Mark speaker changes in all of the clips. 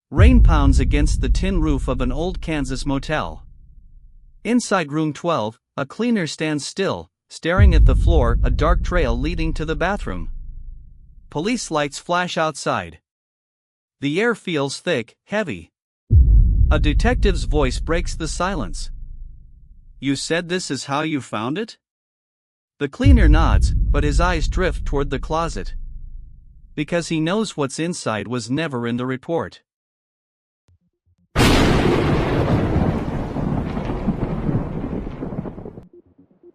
Speaker 1: Rain pounds against the tin roof of an old Kansas motel. Inside room 12, a cleaner stands still, staring at the floor, a dark trail leading to the bathroom. Police lights flash outside. The air feels thick, heavy. A detective's voice breaks the silence. "You said this is how you found it?" The cleaner nods, but his eyes drift toward the closet. Because he knows what's inside was never in the report.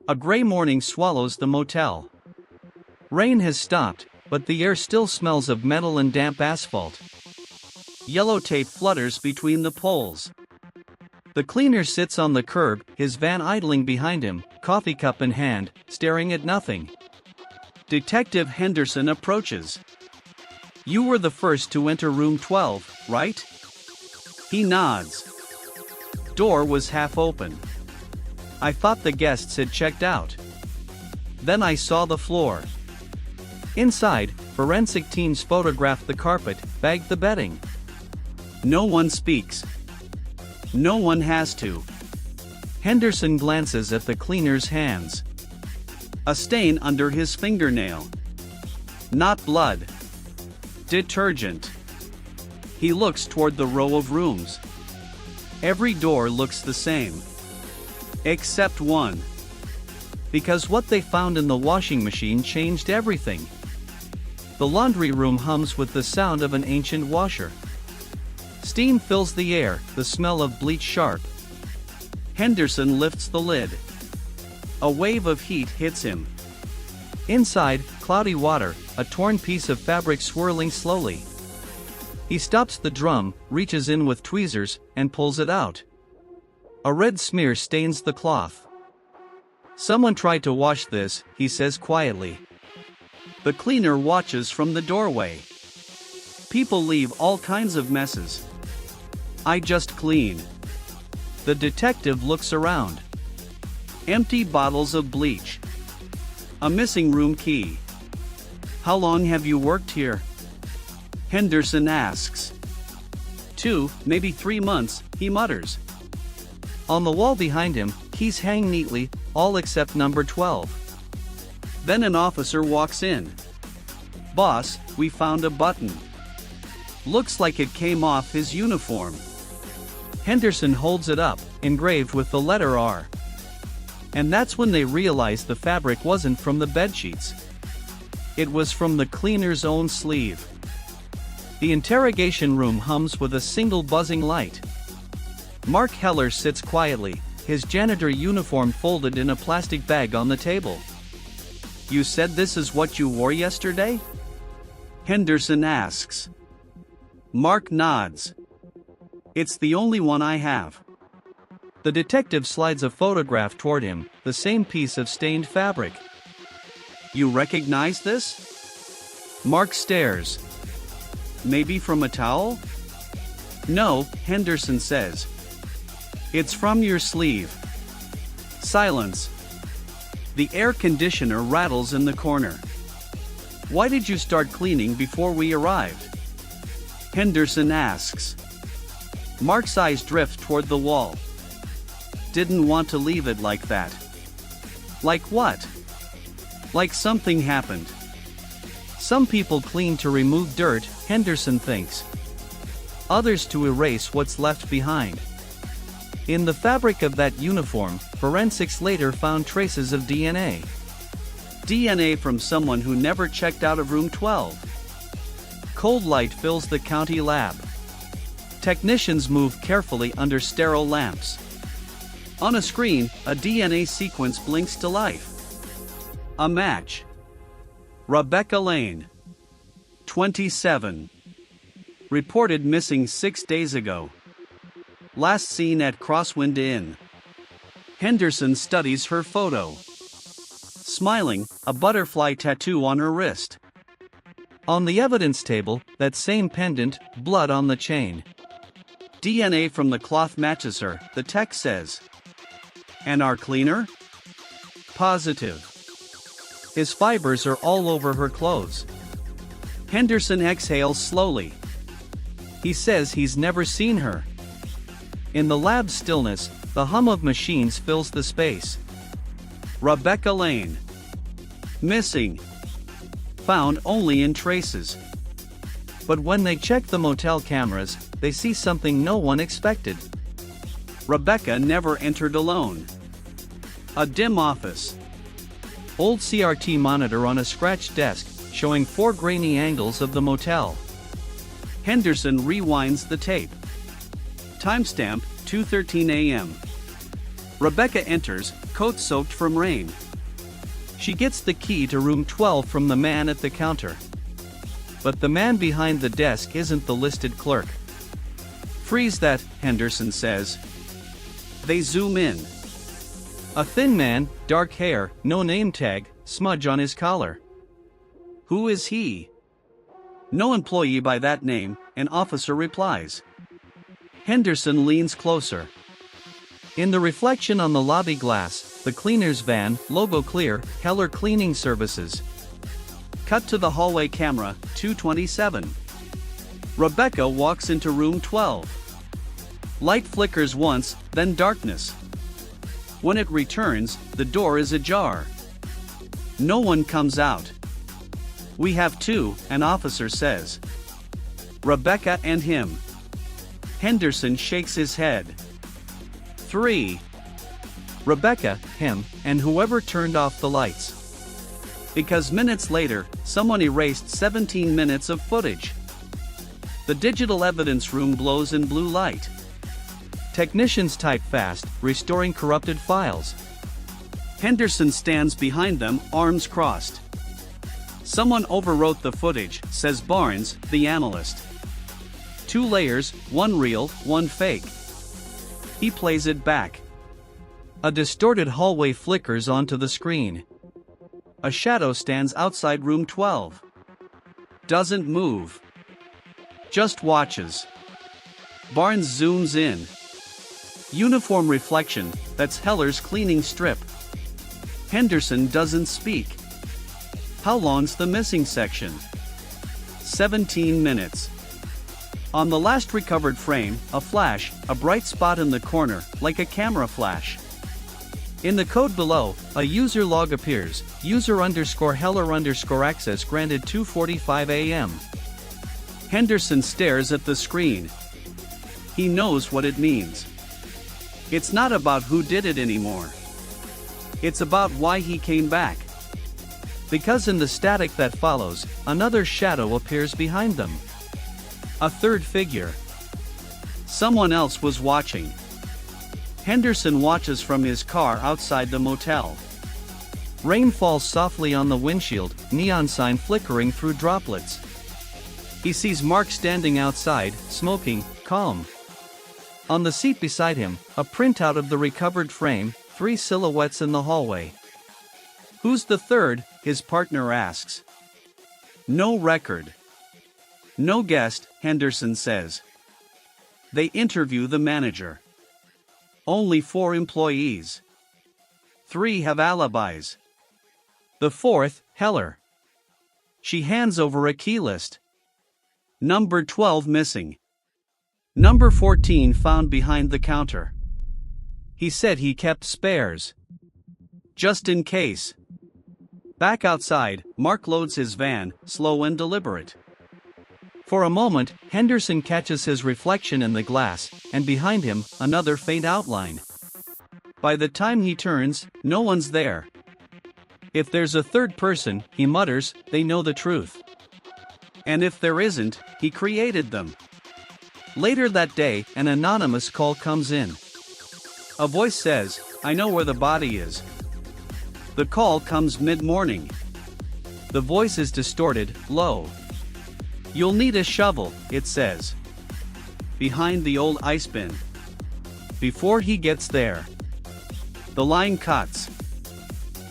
Speaker 1: A gray morning swallows the motel. Rain has stopped, but the air still smells of metal and damp asphalt. Yellow tape flutters between the poles. The cleaner sits on the curb, his van idling behind him, coffee cup in hand, staring at nothing. Detective Henderson approaches. "You were the first to enter room 12, right?" He nods. Door was half open. "I thought the guests had checked out. Then I saw the floor." Inside, forensic teams photographed the carpet, bagged the bedding. No one speaks. No one has to. Henderson glances at the cleaner's hands. A stain under his fingernail. Not blood. Detergent. He looks toward the row of rooms. Every door looks the same. Except one. Because what they found in the washing machine changed everything. The laundry room hums with the sound of an ancient washer. Steam fills the air, the smell of bleach sharp. Henderson lifts the lid. A wave of heat hits him. Inside, cloudy water, a torn piece of fabric swirling slowly. He stops the drum, reaches in with tweezers, and pulls it out. A red smear stains the cloth. "Someone tried to wash this," he says quietly. The cleaner watches from the doorway. "People leave all kinds of messes. I just clean." The detective looks around. Empty bottles of bleach. A missing room key. "How long have you worked here?" Henderson asks. 2, maybe 3 months, he mutters. On the wall behind him, keys hang neatly, all except number 12. Then an officer walks in. "Boss, we found a button. Looks like it came off his uniform." Henderson holds it up, engraved with the letter R. And that's when they realize the fabric wasn't from the bedsheets. It was from the cleaner's own sleeve. The interrogation room hums with a single buzzing light. Mark Heller sits quietly, his janitor uniform folded in a plastic bag on the table. "You said this is what you wore yesterday?" Henderson asks. Mark nods. "It's the only one I have." The detective slides a photograph toward him, the same piece of stained fabric. "You recognize this?" Mark stares. "Maybe from a towel?" "No," Henderson says. "It's from your sleeve." Silence. The air conditioner rattles in the corner. "Why did you start cleaning before we arrived?" Henderson asks. Mark's eyes drift toward the wall. "Didn't want to leave it like that." "Like what?" "Like something happened." Some people clean to remove dirt, Henderson thinks. Others to erase what's left behind. In the fabric of that uniform, forensics later found traces of DNA. DNA from someone who never checked out of room 12. Cold light fills the county lab. Technicians move carefully under sterile lamps. On a screen, a DNA sequence blinks to life. A match. Rebecca Lane. 27. Reported missing 6 days ago. Last seen at Crosswind Inn. Henderson studies her photo. Smiling, a butterfly tattoo on her wrist. On the evidence table, that same pendant, blood on the chain. DNA from the cloth matches her, the text says. And our cleaner? Positive. His fibers are all over her clothes. Henderson exhales slowly. He says he's never seen her. In the lab's stillness, the hum of machines fills the space. Rebecca Lane. Missing. Found only in traces. But when they check the motel cameras, they see something no one expected. Rebecca never entered alone. A dim office. Old CRT monitor on a scratched desk, showing 4 grainy angles of the motel. Henderson rewinds the tape. Timestamp, 2:13 a.m. Rebecca enters, coat soaked from rain. She gets the key to room 12 from the man at the counter. But the man behind the desk isn't the listed clerk. Freeze that, Henderson says. They zoom in. A thin man, dark hair, no name tag, smudge on his collar. Who is he? No employee by that name, an officer replies. Henderson leans closer. In the reflection on the lobby glass, the cleaner's van, logo clear, Heller Cleaning Services. Cut to the hallway camera, 2:27. Rebecca walks into room 12. Light flickers once, then darkness. When it returns, the door is ajar. No one comes out. We have 2, an officer says. Rebecca and him. Henderson shakes his head. 3. Rebecca, him, and whoever turned off the lights. Because minutes later, someone erased 17 minutes of footage. The digital evidence room glows in blue light. Technicians type fast, restoring corrupted files. Henderson stands behind them, arms crossed. Someone overwrote the footage, says Barnes, the analyst. 2 layers, one real, one fake. He plays it back. A distorted hallway flickers onto the screen. A shadow stands outside room 12. Doesn't move. Just watches. Barnes zooms in. Uniform reflection, that's Heller's cleaning strip. Henderson doesn't speak. How long's the missing section? 17 minutes. On the last recovered frame, a flash, a bright spot in the corner, like a camera flash. In the code below, a user log appears, user_Heller_access granted 2:45 a.m. Henderson stares at the screen. He knows what it means. It's not about who did it anymore. It's about why he came back. Because in the static that follows, another shadow appears behind them. A third figure. Someone else was watching. Henderson watches from his car outside the motel. Rain falls softly on the windshield, neon sign flickering through droplets. He sees Mark standing outside, smoking, calm. On the seat beside him, a printout of the recovered frame, 3 silhouettes in the hallway. Who's the third? His partner asks. No record. No guest, Henderson says. They interview the manager. Only 4 employees. 3 have alibis. The 4th, Heller. She hands over a key list. Number 12 missing. Number 14 found behind the counter. He said he kept spares. Just in case. Back outside, Mark loads his van, slow and deliberate. For a moment, Henderson catches his reflection in the glass, and behind him, another faint outline. By the time he turns, no one's there. If there's a third person, he mutters, they know the truth. And if there isn't, he created them. Later that day, an anonymous call comes in. A voice says, I know where the body is. The call comes mid-morning. The voice is distorted, low. You'll need a shovel, it says. Behind the old ice bin. Before he gets there. The line cuts.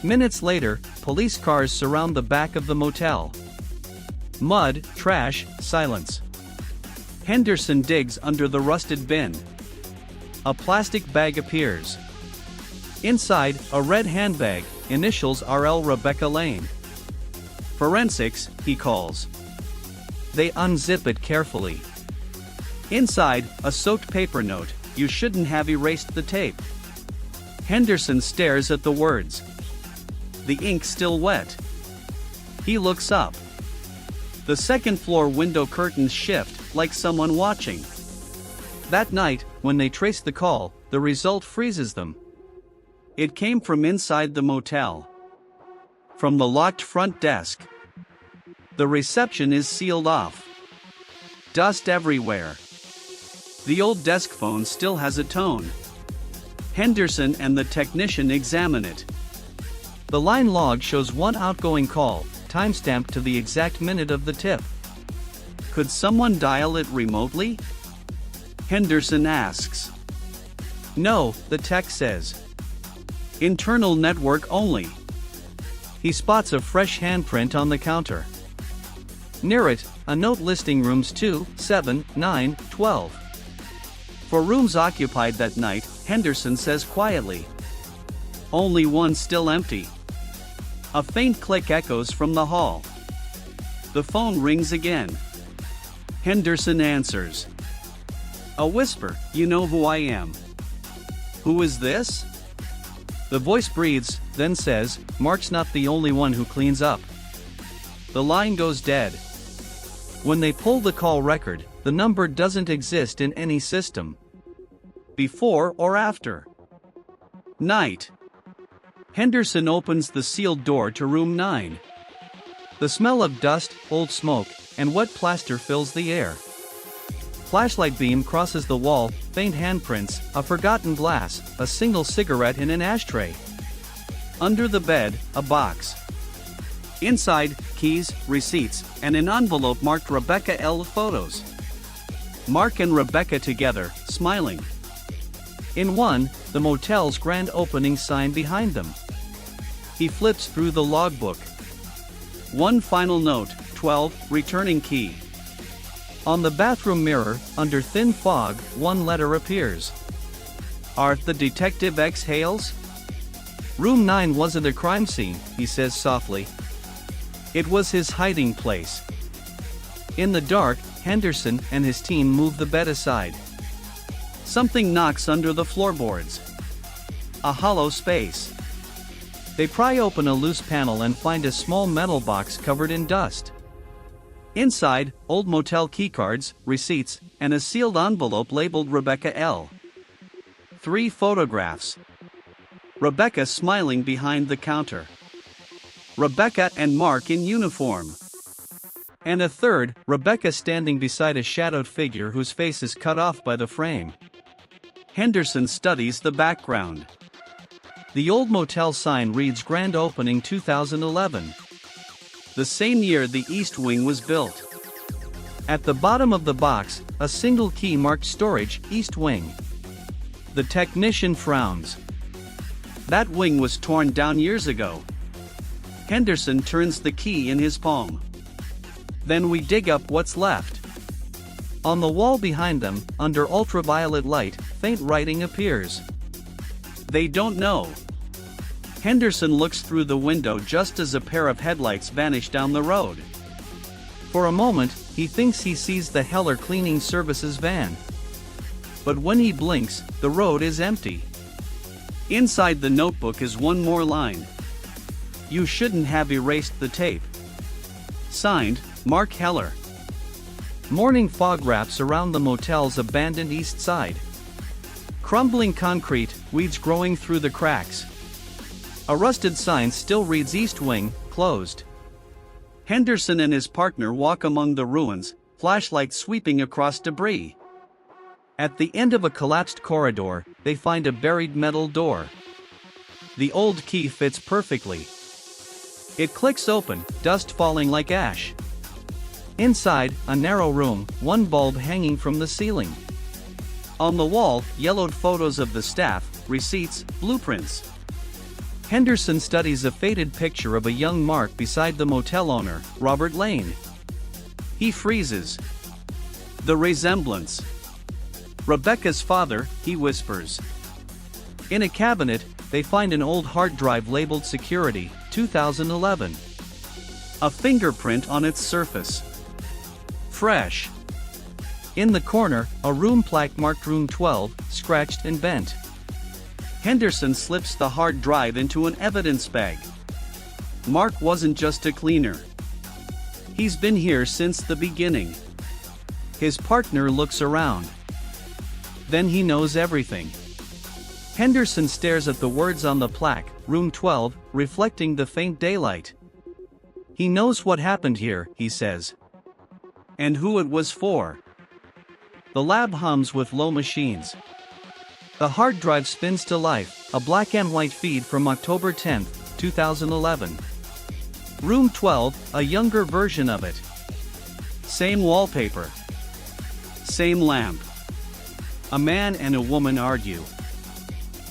Speaker 1: Minutes later, police cars surround the back of the motel. Mud, trash, silence. Henderson digs under the rusted bin. A plastic bag appears. Inside, a red handbag, initials RL Rebecca Lane. Forensics, he calls. They unzip it carefully. Inside, a soaked paper note, "You shouldn't have erased the tape." Henderson stares at the words. The ink still wet. He looks up. The second-floor window curtains shift, like someone watching. That night, when they trace the call, the result freezes them. It came from inside the motel. From the locked front desk. The reception is sealed off. Dust everywhere. The old desk phone still has a tone. Henderson and the technician examine it. The line log shows one outgoing call, timestamped to the exact minute of the tip. Could someone dial it remotely? Henderson asks. No, the tech says. Internal network only. He spots a fresh handprint on the counter. Near it, a note listing rooms 2, 7, 9, 12. For rooms occupied that night, Henderson says quietly. Only one still empty. A faint click echoes from the hall. The phone rings again. Henderson answers. A whisper, "You know who I am." "Who is this?" The voice breathes, then says, "Mark's not the only one who cleans up." The line goes dead. When they pull the call record, the number doesn't exist in any system. Before or after. Night. Henderson opens the sealed door to room 9. The smell of dust, old smoke, and wet plaster fills the air. Flashlight beam crosses the wall, faint handprints, a forgotten glass, a single cigarette in an ashtray. Under the bed, a box. Inside, keys, receipts, and an envelope marked Rebecca L. photos. Mark and Rebecca together, smiling. In one, the motel's grand opening sign behind them. He flips through the logbook. One final note, 12, returning key. On the bathroom mirror, under thin fog, one letter appears. Art the detective exhales? Room 9 wasn't a crime scene, he says softly. It was his hiding place. In the dark, Henderson and his team move the bed aside. Something knocks under the floorboards. A hollow space. They pry open a loose panel and find a small metal box covered in dust. Inside, old motel keycards, receipts, and a sealed envelope labeled Rebecca L. 3 photographs. Rebecca smiling behind the counter. Rebecca and Mark in uniform. And a third, Rebecca standing beside a shadowed figure whose face is cut off by the frame. Henderson studies the background. The old motel sign reads Grand Opening 2011. The same year the East Wing was built. At the bottom of the box, a single key marked Storage, East Wing. The technician frowns. That wing was torn down years ago. Henderson turns the key in his palm. Then we dig up what's left. On the wall behind them, under ultraviolet light, faint writing appears. They don't know. Henderson looks through the window just as a pair of headlights vanish down the road. For a moment, he thinks he sees the Heller Cleaning Services van. But when he blinks, the road is empty. Inside the notebook is one more line. You shouldn't have erased the tape. Signed, Mark Heller. Morning fog wraps around the motel's abandoned east side. Crumbling concrete, weeds growing through the cracks. A rusted sign still reads East Wing, closed. Henderson and his partner walk among the ruins, flashlight sweeping across debris. At the end of a collapsed corridor, they find a buried metal door. The old key fits perfectly. It clicks open, dust falling like ash. Inside, a narrow room, one bulb hanging from the ceiling. On the wall, yellowed photos of the staff, receipts, blueprints. Henderson studies a faded picture of a young Mark beside the motel owner, Robert Lane. He freezes. The resemblance. Rebecca's father, he whispers. In a cabinet, they find an old hard drive labeled Security, 2011. A fingerprint on its surface. Fresh. In the corner, a room plaque marked Room 12, scratched and bent. Henderson slips the hard drive into an evidence bag. Mark wasn't just a cleaner. He's been here since the beginning. His partner looks around. Then he knows everything. Henderson stares at the words on the plaque, Room 12, reflecting the faint daylight. He knows what happened here, he says. And who it was for. The lab hums with low machines. The hard drive spins to life, a black and white feed from October 10, 2011. Room 12, a younger version of it. Same wallpaper. Same lamp. A man and a woman argue.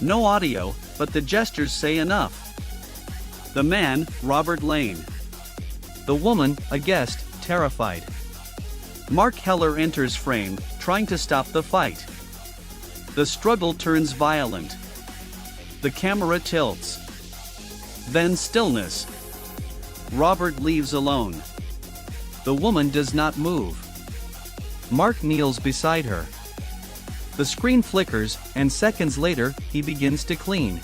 Speaker 1: No audio, but the gestures say enough. The man, Robert Lane. The woman, a guest, terrified. Mark Heller enters frame, trying to stop the fight. The struggle turns violent. The camera tilts. Then stillness. Robert leaves alone. The woman does not move. Mark kneels beside her. The screen flickers, and seconds later, he begins to clean.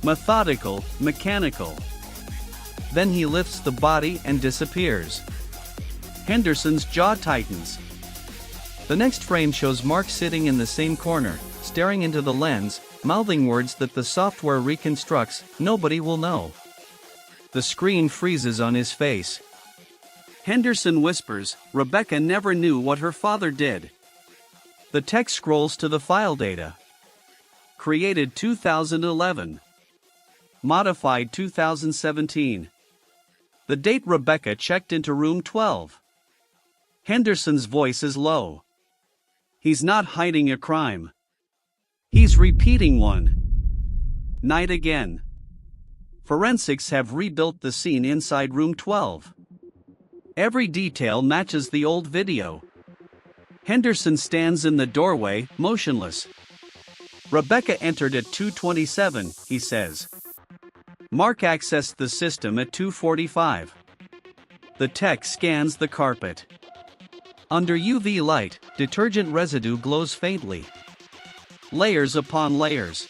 Speaker 1: Methodical, mechanical. Then he lifts the body and disappears. Henderson's jaw tightens. The next frame shows Mark sitting in the same corner, staring into the lens, mouthing words that the software reconstructs, "Nobody will know." The screen freezes on his face. Henderson whispers, "Rebecca never knew what her father did." The text scrolls to the file data. Created 2011. Modified 2017. The date Rebecca checked into Room 12. Henderson's voice is low. He's not hiding a crime. He's repeating one. Night again. Forensics have rebuilt the scene inside Room 12. Every detail matches the old video. Henderson stands in the doorway, motionless. Rebecca entered at 2:27, he says. Mark accessed the system at 2:45. The tech scans the carpet. Under UV light, detergent residue glows faintly. Layers upon layers.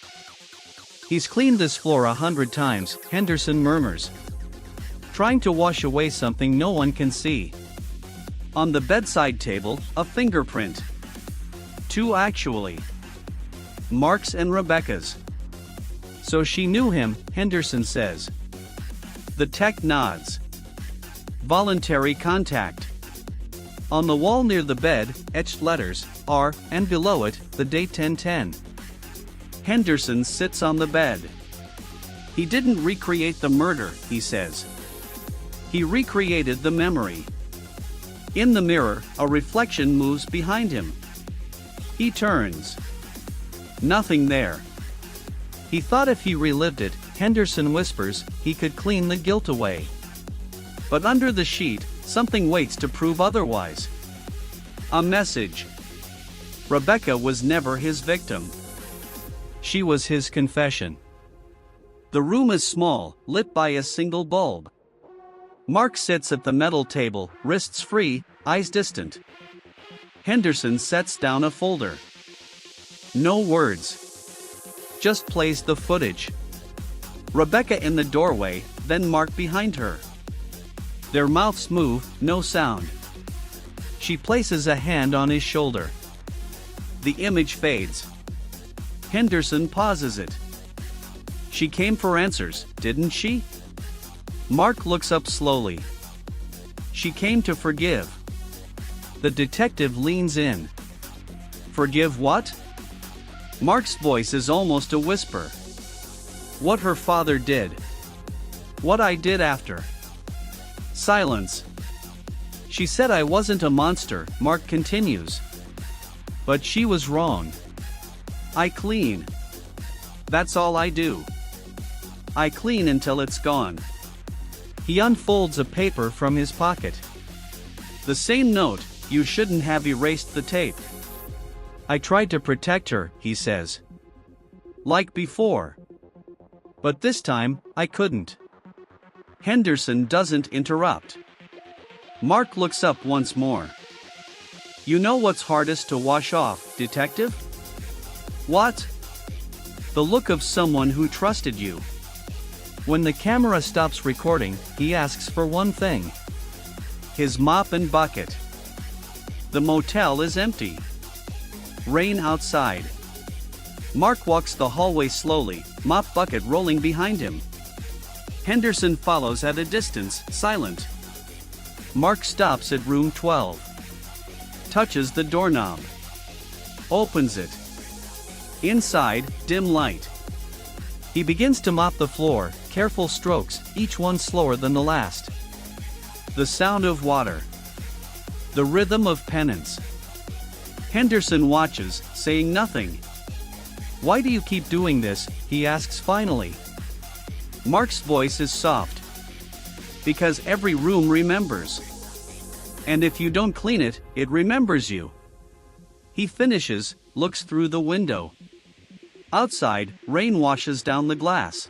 Speaker 1: He's cleaned this floor 100 times, Henderson murmurs. Trying to wash away something no one can see. On the bedside table, a fingerprint. 2 actually. Mark's and Rebecca's. So she knew him, Henderson says. The tech nods. Voluntary contact. On the wall near the bed, etched letters, R, and below it, the date 10/10. Henderson sits on the bed. He didn't recreate the murder, he says. He recreated the memory. In the mirror, a reflection moves behind him. He turns. Nothing there. He thought if he relived it, Henderson whispers, he could clean the guilt away. But under the sheet, something waits to prove otherwise. A message. Rebecca was never his victim. She was his confession. The room is small, lit by a single bulb. Mark sits at the metal table, wrists free, eyes distant. Henderson sets down a folder. No words. Just plays the footage. Rebecca in the doorway, then Mark behind her. Their mouths move, no sound. She places a hand on his shoulder. The image fades. Henderson pauses it. She came for answers, didn't she? Mark looks up slowly. She came to forgive. The detective leans in. Forgive what? Mark's voice is almost a whisper. What her father did. What I did after. Silence. She said I wasn't a monster, Mark continues. But she was wrong. I clean. That's all I do. I clean until it's gone. He unfolds a paper from his pocket. The same note, you shouldn't have erased the tape. I tried to protect her, he says. Like before. But this time, I couldn't. Henderson doesn't interrupt. Mark looks up once more. You know what's hardest to wash off, detective? What? The look of someone who trusted you. When the camera stops recording, he asks for one thing: his mop and bucket. The motel is empty. Rain outside. Mark walks the hallway slowly, mop bucket rolling behind him. Henderson follows at a distance, silent. Mark stops at room 12. Touches the doorknob. Opens it. Inside, dim light. He begins to mop the floor, careful strokes, each one slower than the last. The sound of water. The rhythm of penance. Henderson watches, saying nothing. Why do you keep doing this? He asks finally. Mark's voice is soft. Because every room remembers. And if you don't clean it, it remembers you. He finishes, looks through the window. Outside, rain washes down the glass.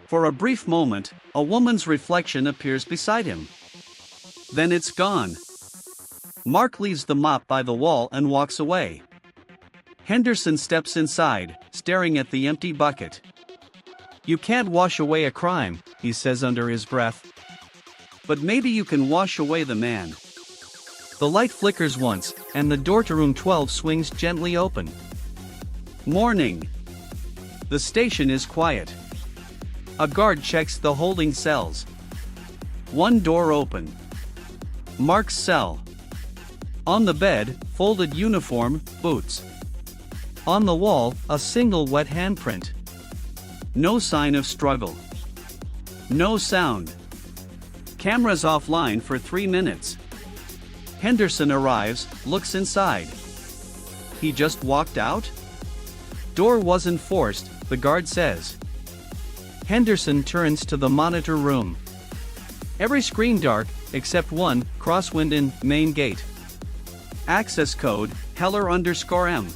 Speaker 1: For a brief moment, a woman's reflection appears beside him. Then it's gone. Mark leaves the mop by the wall and walks away. Henderson steps inside, staring at the empty bucket. You can't wash away a crime, he says under his breath. But maybe you can wash away the man. The light flickers once, and the door to room 12 swings gently open. Morning. The station is quiet. A guard checks the holding cells. One door open. Mark's cell. On the bed, folded uniform, boots. On the wall, a single wet handprint. No sign of struggle. No sound. Cameras offline for 3 minutes. Henderson arrives, looks inside. He just walked out? Door wasn't forced, the guard says. Henderson turns to the monitor room. Every screen dark, except one, crosswind in, main gate. Access code, Heller_M.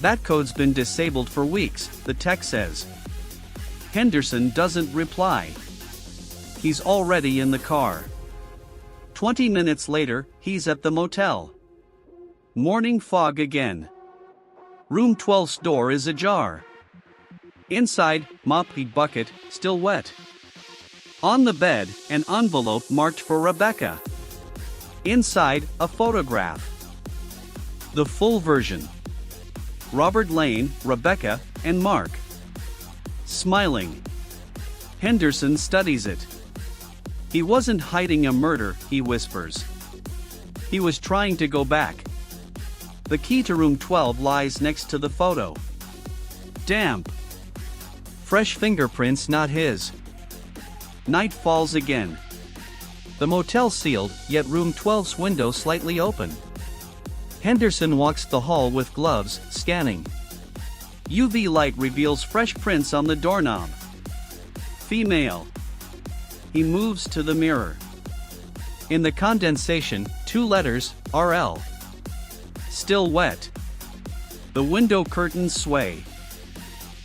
Speaker 1: That code's been disabled for weeks, the tech says. Henderson doesn't reply. He's already in the car. 20 minutes later, he's at the motel. Morning fog again. Room 12's door is ajar. Inside, mop bucket, still wet. On the bed, an envelope marked for Rebecca. Inside, a photograph. The full version. Robert Lane, Rebecca, and Mark. Smiling. Henderson studies it. He wasn't hiding a murder, he whispers. He was trying to go back. The key to room 12 lies next to the photo. Damp. Fresh fingerprints not his. Night falls again. The motel sealed, yet room 12's window slightly open. Henderson walks the hall with gloves, scanning. UV light reveals fresh prints on the doorknob. Female. He moves to the mirror. In the condensation, 2 letters, RL. Still wet. The window curtains sway.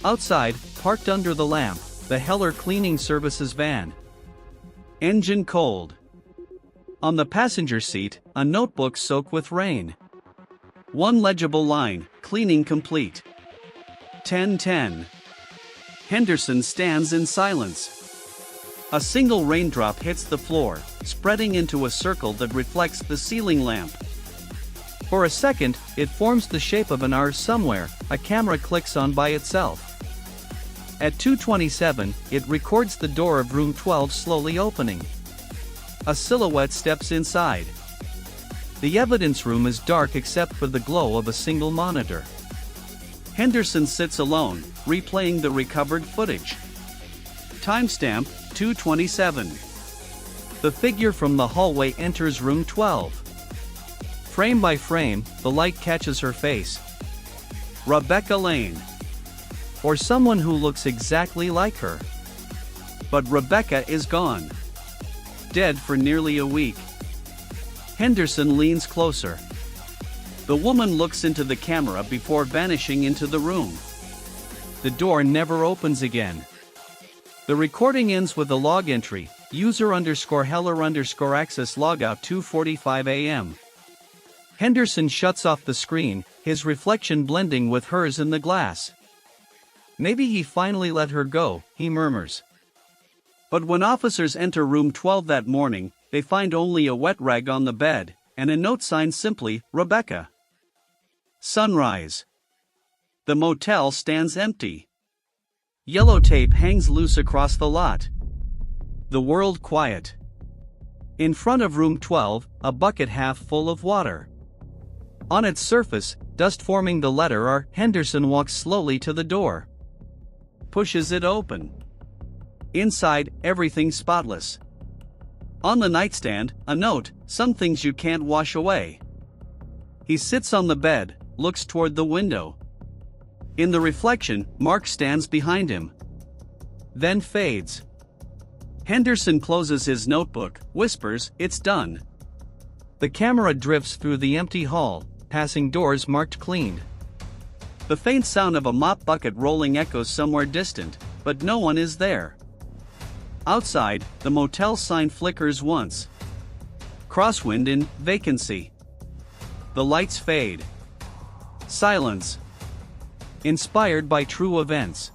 Speaker 1: Outside, parked under the lamp, the Heller Cleaning Services van. Engine cold. On the passenger seat, a notebook soaked with rain. One legible line, cleaning complete. 10:10. Henderson stands in silence. A single raindrop hits the floor, spreading into a circle that reflects the ceiling lamp. For a second, it forms the shape of an R somewhere, a camera clicks on by itself. At 2:27, it records the door of room 12 slowly opening. A silhouette steps inside. The evidence room is dark except for the glow of a single monitor. Henderson sits alone, replaying the recovered footage. Timestamp, 2:27. The figure from the hallway enters room 12. Frame by frame, the light catches her face. Rebecca Lane. Or someone who looks exactly like her. But Rebecca is gone. Dead for nearly a week. Henderson leans closer. The woman looks into the camera before vanishing into the room. The door never opens again. The recording ends with a log entry, user_Heller_access logout 2:45 a.m. Henderson shuts off the screen, his reflection blending with hers in the glass. Maybe he finally let her go, he murmurs. But when officers enter room 12 that morning, they find only a wet rag on the bed, and a note signed simply, Rebecca. Sunrise. The motel stands empty. Yellow tape hangs loose across the lot. The world quiet. In front of room 12, a bucket half full of water. On its surface, dust forming the letter R. Henderson walks slowly to the door. Pushes it open. Inside, everything spotless. On the nightstand, a note, some things you can't wash away. He sits on the bed, looks toward the window. In the reflection, Mark stands behind him. Then fades. Henderson closes his notebook, whispers, "It's done." The camera drifts through the empty hall, passing doors marked cleaned. The faint sound of a mop bucket rolling echoes somewhere distant, but no one is there. Outside, the motel sign flickers once. Crosswind in vacancy. The lights fade. Silence. Inspired by true events.